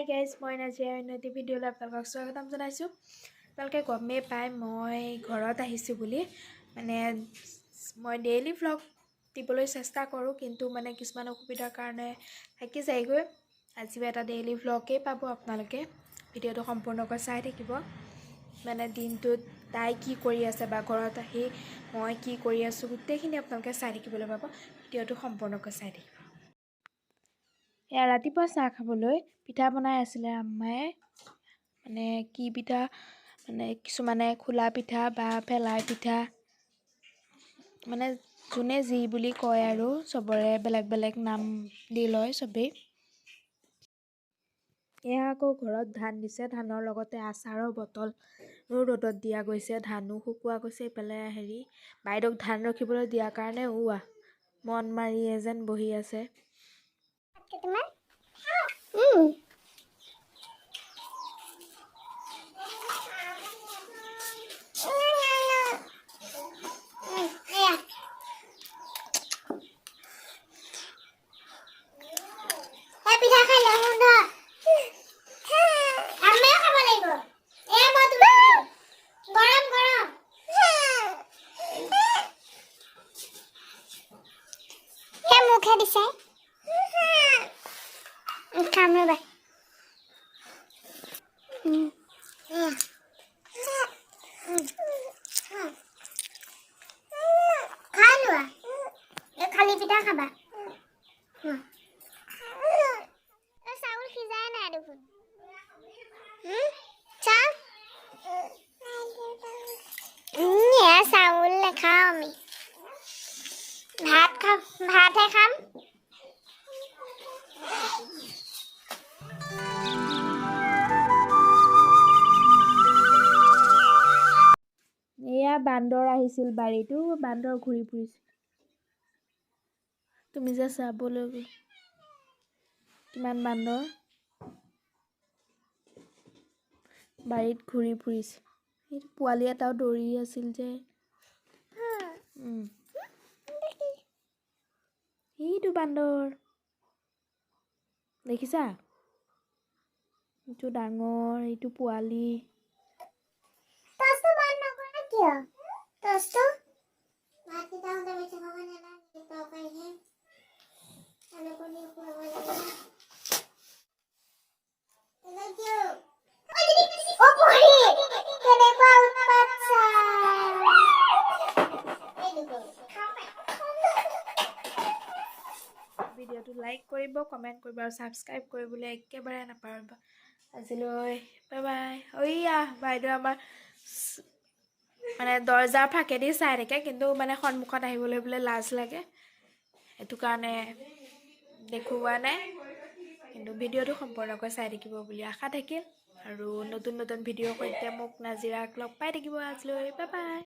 Hi guys, মই নাজিয়া নতুন ভিডিঅ'লৈ আপোনালোকক স্বাগতম জনাইছো। আপোনালোকে গমেই পায় মই ঘৰত আহিছো বুলি মানে মই ডেইলি ভ্লগ দিবলৈ চেষ্টা কৰো কিন্তু মানে কিছুমান অসুবিধাৰ কাৰণে থাকি যায়গৈ। আজি এটা ডেইলি ভ্লগেই পাব আপোনালোকে। ভিডিঅ'টো সম্পূৰ্ণকৈ চাই থাকিব। মানে দিনটোত তাই কি কৰি আছে বা ঘৰত আহি মই কি কৰি আছো গোটেইখিনি আপোনালোকে চাই থাকিবলৈ পাব। ভিডিঅ'টো সম্পূৰ্ণকৈ চাই থাকিব। এয়া ৰাতিপুৱা চাহ খাবলৈ পিঠা বনাই আছিলে আম্মায়ে মানে কি পিঠা মানে কিছুমানে খোলা পিঠা বা ফেলাই পিঠা মানে যোনে যি বুলি কয় আৰু সবৰে বেলেগ বেলেগ নাম দি লয় সবেই। এয়া আকৌ ঘৰত ধান দিছে, ধানৰ লগতে আচাৰৰ বটল ৰ'দত দিয়া গৈছে, ধানো শুকোৱা গৈছে। ইফালে বাইদেউক ধান ৰখিবলৈ দিয়াৰ কাৰণে মন মাৰি যেন বহি আছে। খালি পিঠা খাবা চাউল সিজাই নাই দেখোন চাউল নাখাওঁ আমি ভাতহে খাম। এয়া বান্দৰ আহিছিল বাৰীটো, বান্দৰ ঘূৰি ফুৰিছে। তুমি যে চাবলৈ কিমান বান্দৰ বাৰীত ঘূৰি ফুৰিছে। সেইটো পোৱালি এটাও দৌৰি আছিল যে সেইটো বান্দৰ দেখিছা, এইটো ডাঙৰ, এইটো পোৱালি। ভিডিঅ'টো লাইক কৰিব, কমেণ্ট কৰিব আৰু ছাবস্ক্ৰাইব কৰিবলৈ একেবাৰে নাপাহৰিব। আজিলৈ বাই বাই। ওইয়া বাইদেউ আমাৰ মানে দৰ্জাৰ ফাঁকেদি চাই থাকে কিন্তু মানে সন্মুখত আহিবলৈ বোলে লাজ লাগে, সেইটো কাৰণে দেখুওৱা নাই। কিন্তু ভিডিঅ'টো সম্পূৰ্ণকৈ চাই থাকিব বুলি আশা থাকিল আৰু নতুন নতুন ভিডিঅ'ৰ সৈতে মোক নাজিৰাক লগ পাই থাকিব। আজিলৈ বাই বাই।